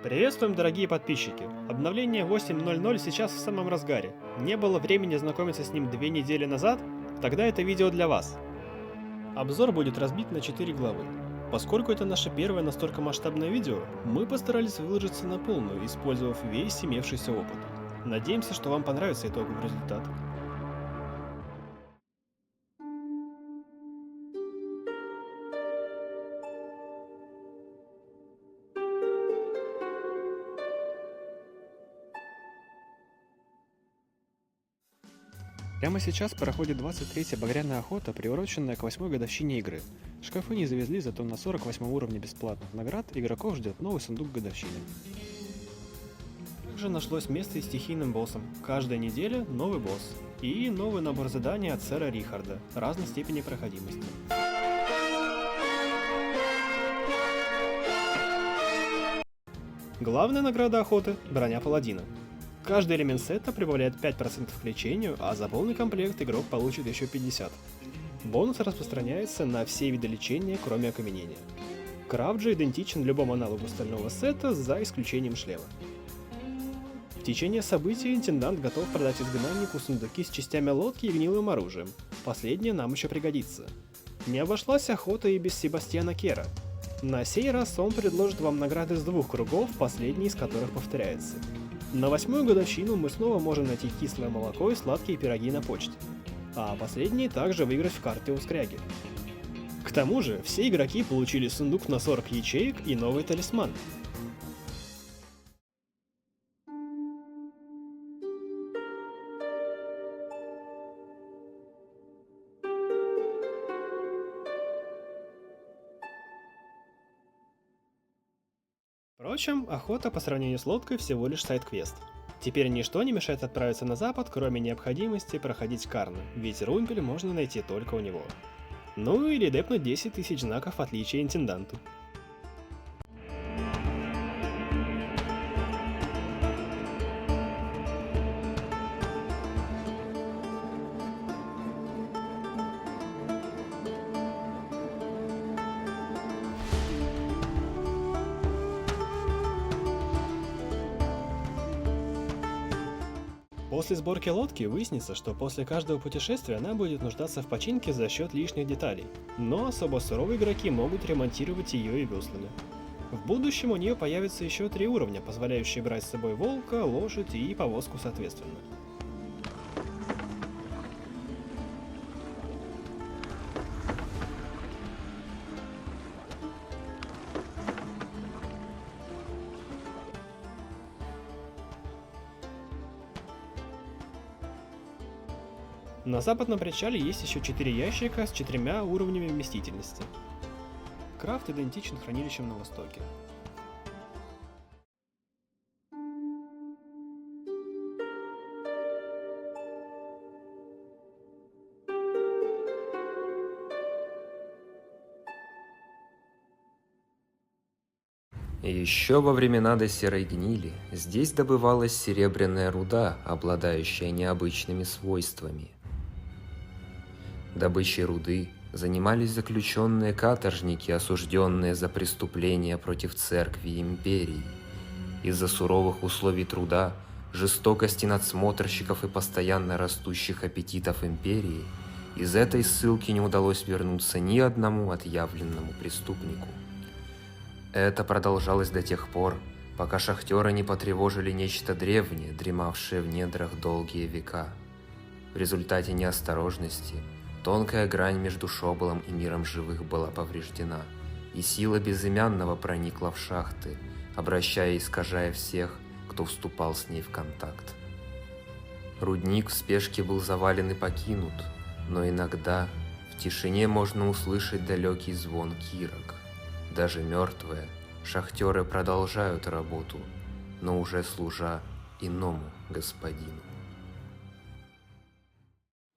Приветствуем, дорогие подписчики! Обновление 8.0.0 сейчас в самом разгаре. Не было времени знакомиться с ним 2 недели назад? Тогда это видео для вас. Обзор будет разбит на 4 главы. Поскольку это наше первое настолько масштабное видео, мы постарались выложиться на полную, использовав весь имевшийся опыт. Надеемся, что вам понравится итоговый результат. Прямо сейчас проходит 23-я багряная охота, приуроченная к 8-й годовщине игры. Шкафы не завезли, зато на 48 уровне бесплатных наград игроков ждет новый сундук годовщины. Также нашлось место и стихийным боссом. Каждая неделя новый босс. И новый набор заданий от сэра Рихарда, разной степени проходимости. Главная награда охоты – броня паладина. Каждый элемент сета прибавляет 5% к лечению, а за полный комплект игрок получит еще 50%. Бонус распространяется на все виды лечения, кроме окаменения. Крафт же идентичен любому аналогу стального сета, за исключением шлема. В течение событий интендант готов продать изгнаннику сундуки с частями лодки и гнилым оружием. Последнее нам еще пригодится. Не обошлась охота и без Себастьяна Кера. На сей раз он предложит вам награды с 2 кругов, последний из которых повторяется. На 8-ю годовщину мы снова можем найти кислое молоко и сладкие пироги на почте. А последние также выиграть в карте у скряги. К тому же, все игроки получили сундук на 40 ячеек и новый талисман. Впрочем, охота по сравнению с лодкой всего лишь сайд-квест. Теперь ничто не мешает отправиться на запад, кроме необходимости проходить Карны, ведь румпель можно найти только у него. Ну или депнуть 10 тысяч знаков отличия интенданту. После сборки лодки выяснится, что после каждого путешествия она будет нуждаться в починке за счет лишних деталей, но особо суровые игроки могут ремонтировать ее и веслами. В будущем у нее появится еще 3 уровня, позволяющие брать с собой волка, лошадь и повозку соответственно. На западном причале есть еще 4 ящика с 4 уровнями вместительности. Крафт идентичен хранилищам на востоке. Еще во времена до серой гнили здесь добывалась серебряная руда, обладающая необычными свойствами. Добычей руды занимались заключенные каторжники, осужденные за преступления против церкви и империи. Из-за суровых условий труда, жестокости надсмотрщиков и постоянно растущих аппетитов империи, из этой ссылки не удалось вернуться ни одному отъявленному преступнику. Это продолжалось до тех пор, пока шахтеры не потревожили нечто древнее, дремавшее в недрах долгие века. В результате неосторожности тонкая грань между Шоболом и миром живых была повреждена, и сила безымянного проникла в шахты, обращая и искажая всех, кто вступал с ней в контакт. Рудник в спешке был завален и покинут, но иногда в тишине можно услышать далекий звон кирок. Даже мертвые, шахтеры продолжают работу, но уже служа иному господину.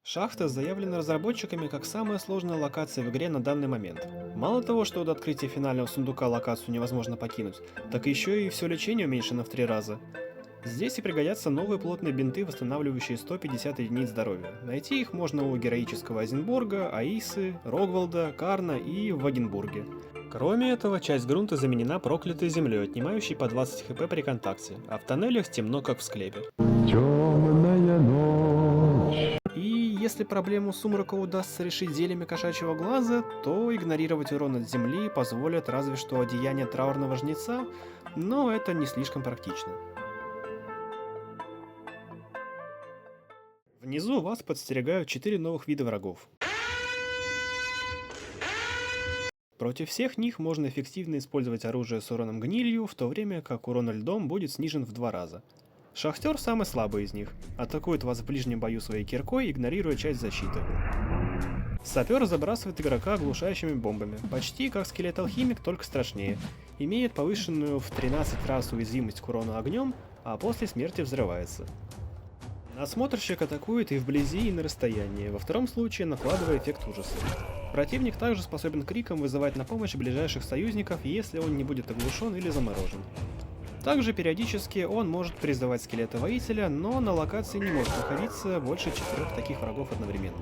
Шахта заявлена разработчиками как самая сложная локация в игре на данный момент. Мало того, что до открытия финального сундука локацию невозможно покинуть, так еще и все лечение уменьшено в 3 раза. Здесь и пригодятся новые плотные бинты, восстанавливающие 150 единиц здоровья. Найти их можно у героического Айзенборга, Аисы, Рогвалда, Карна и в Вагенбурге. Кроме этого, часть грунта заменена проклятой землей, отнимающей по 20 хп при контакте, а в тоннелях темно, как в склепе. Темная ночь. И если проблему сумрака удастся решить зельями кошачьего глаза, то игнорировать урон от земли позволят разве что одеяние траурного жнеца, но это не слишком практично. Внизу вас подстерегают 4 новых вида врагов. Против всех них можно эффективно использовать оружие с уроном гнилью, в то время как урон льдом будет снижен в 2 раза. Шахтер самый слабый из них, атакует вас в ближнем бою своей киркой, игнорируя часть защиты. Сапер забрасывает игрока оглушающими бомбами, почти как скелет-алхимик, только страшнее. Имеет повышенную в 13 раз уязвимость к урону огнем, а после смерти взрывается. Насмотрщик атакует и вблизи, и на расстоянии, во втором случае накладывая эффект ужаса. Противник также способен криком вызывать на помощь ближайших союзников, если он не будет оглушен или заморожен. Также периодически он может призывать скелета воителя, но на локации не может находиться больше 4 таких врагов одновременно.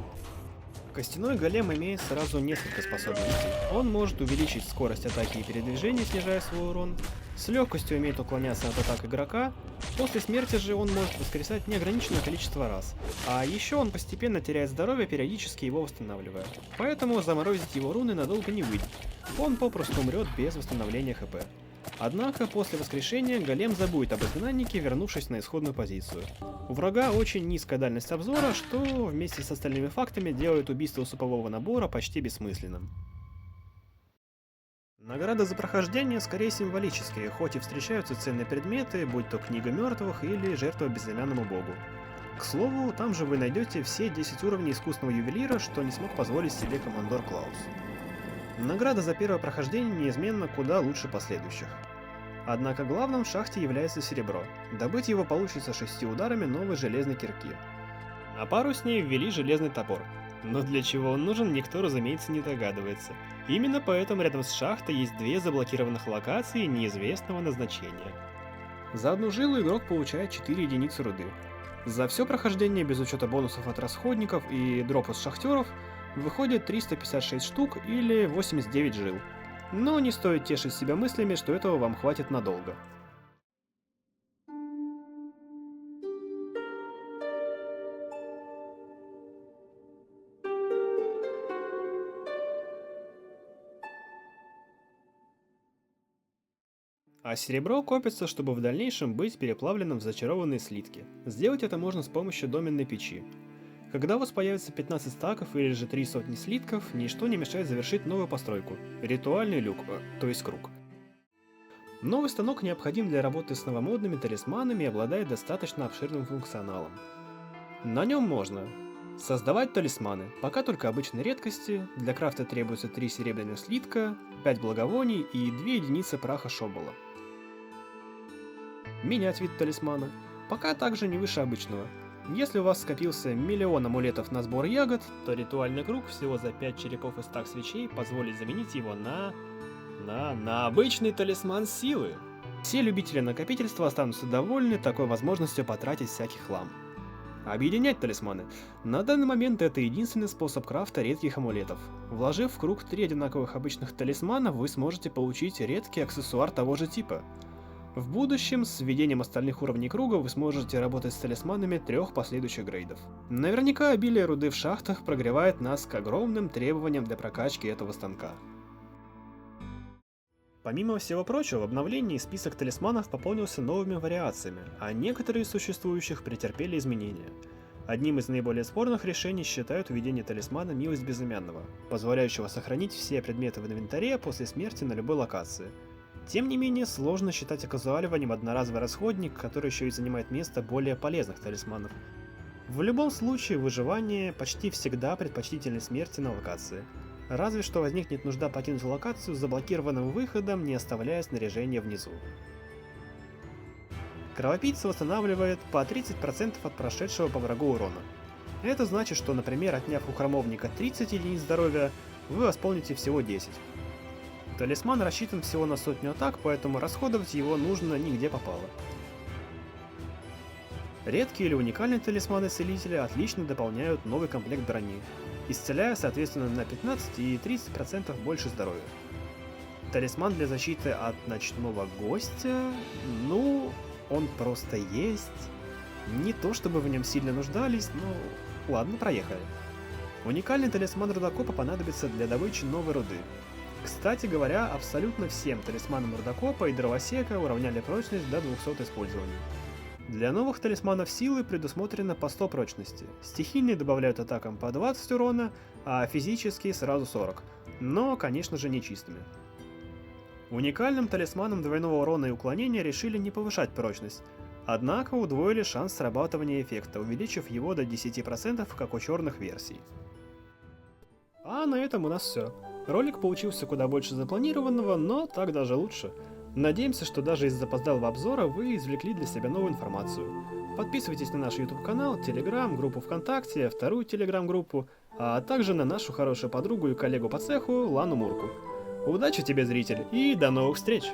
Костяной голем имеет сразу несколько способностей. Он может увеличить скорость атаки и передвижения, снижая свой урон, с легкостью умеет уклоняться от атак игрока, после смерти же он может воскресать неограниченное количество раз, а еще он постепенно теряет здоровье, периодически его восстанавливая. Поэтому заморозить его руны надолго не выйдет, он попросту умрет без восстановления хп. Однако после воскрешения голем забудет об изгнаннике, вернувшись на исходную позицию. У врага очень низкая дальность обзора, что вместе с остальными фактами делает убийство супового набора почти бессмысленным. Награды за прохождение скорее символические, хоть и встречаются ценные предметы, будь то книга мертвых или жертва безымянному богу. К слову, там же вы найдете все 10 уровней искусного ювелира, что не смог позволить себе командор Клаус. Награда за первое прохождение неизменно куда лучше последующих. Однако главным в шахте является серебро. Добыть его получится 6 ударами новой железной кирки. На пару с ней ввели железный топор. Но для чего он нужен, никто, разумеется, не догадывается. Именно поэтому рядом с шахтой есть 2 заблокированных локации неизвестного назначения. За одну жилу игрок получает 4 единицы руды. За все прохождение без учета бонусов от расходников и дропа с шахтеров выходит 356 штук или 89 жил. Но не стоит тешить себя мыслями, что этого вам хватит надолго. А серебро копится, чтобы в дальнейшем быть переплавленным в зачарованные слитки. Сделать это можно с помощью доменной печи. Когда у вас появится 15 стаков или же 3 сотни слитков, ничто не мешает завершить новую постройку – ритуальный люк, то есть круг. Новый станок необходим для работы с новомодными талисманами и обладает достаточно обширным функционалом. На нем можно создавать талисманы, пока только обычные редкости, для крафта требуется 3 серебряных слитка, 5 благовоний и 2 единицы праха шобола. Менять вид талисмана, пока также не выше обычного. Если у вас скопился 1 миллион амулетов на сбор ягод, то ритуальный круг всего за 5 черепов и стак свечей позволит заменить его на обычный талисман силы. Все любители накопительства останутся довольны такой возможностью потратить всякий хлам. Объединять талисманы. На данный момент это единственный способ крафта редких амулетов. Вложив в круг 3 одинаковых обычных талисмана, вы сможете получить редкий аксессуар того же типа. В будущем, с введением остальных уровней круга, вы сможете работать с талисманами 3 последующих грейдов. Наверняка обилие руды в шахтах прогревает нас к огромным требованиям для прокачки этого станка. Помимо всего прочего, в обновлении список талисманов пополнился новыми вариациями, а некоторые из существующих претерпели изменения. Одним из наиболее спорных решений считают введение талисмана «Милость Безымянного», позволяющего сохранить все предметы в инвентаре после смерти на любой локации. Тем не менее, сложно считать оказуаливанием одноразовый расходник, который еще и занимает место более полезных талисманов. В любом случае, выживание почти всегда предпочтительнее смерти на локации. Разве что возникнет нужда покинуть локацию с заблокированным выходом, не оставляя снаряжение внизу. Кровопийца восстанавливает по 30% от прошедшего по врагу урона. Это значит, что, например, отняв у храмовника 30 единиц здоровья, вы восполните всего 10. Талисман рассчитан всего на 100 атак, поэтому расходовать его нужно нигде попало. Редкие или уникальные талисманы Целителя отлично дополняют новый комплект брони, исцеляя соответственно на 15 и 30% больше здоровья. Талисман для защиты от ночного гостя, ну, он просто есть. Не то чтобы в нем сильно нуждались, но ладно, проехали. Уникальный талисман рудокопа понадобится для добычи новой руды. Кстати говоря, абсолютно всем талисманам рудокопа и дровосека уравняли прочность до 200 использования. Для новых талисманов силы предусмотрено по 100 прочности. Стихийные добавляют атакам по 20 урона, а физические сразу 40. Но, конечно же, не чистыми. Уникальным талисманом двойного урона и уклонения решили не повышать прочность, однако удвоили шанс срабатывания эффекта, увеличив его до 10%, как у черных версий. А на этом у нас все. Ролик получился куда больше запланированного, но так даже лучше. Надеемся, что даже из запоздалого обзора вы извлекли для себя новую информацию. Подписывайтесь на наш YouTube канал, Telegram, группу ВКонтакте, вторую Telegram группу, а также на нашу хорошую подругу и коллегу по цеху Лану Мурку. Удачи тебе, зритель, и до новых встреч!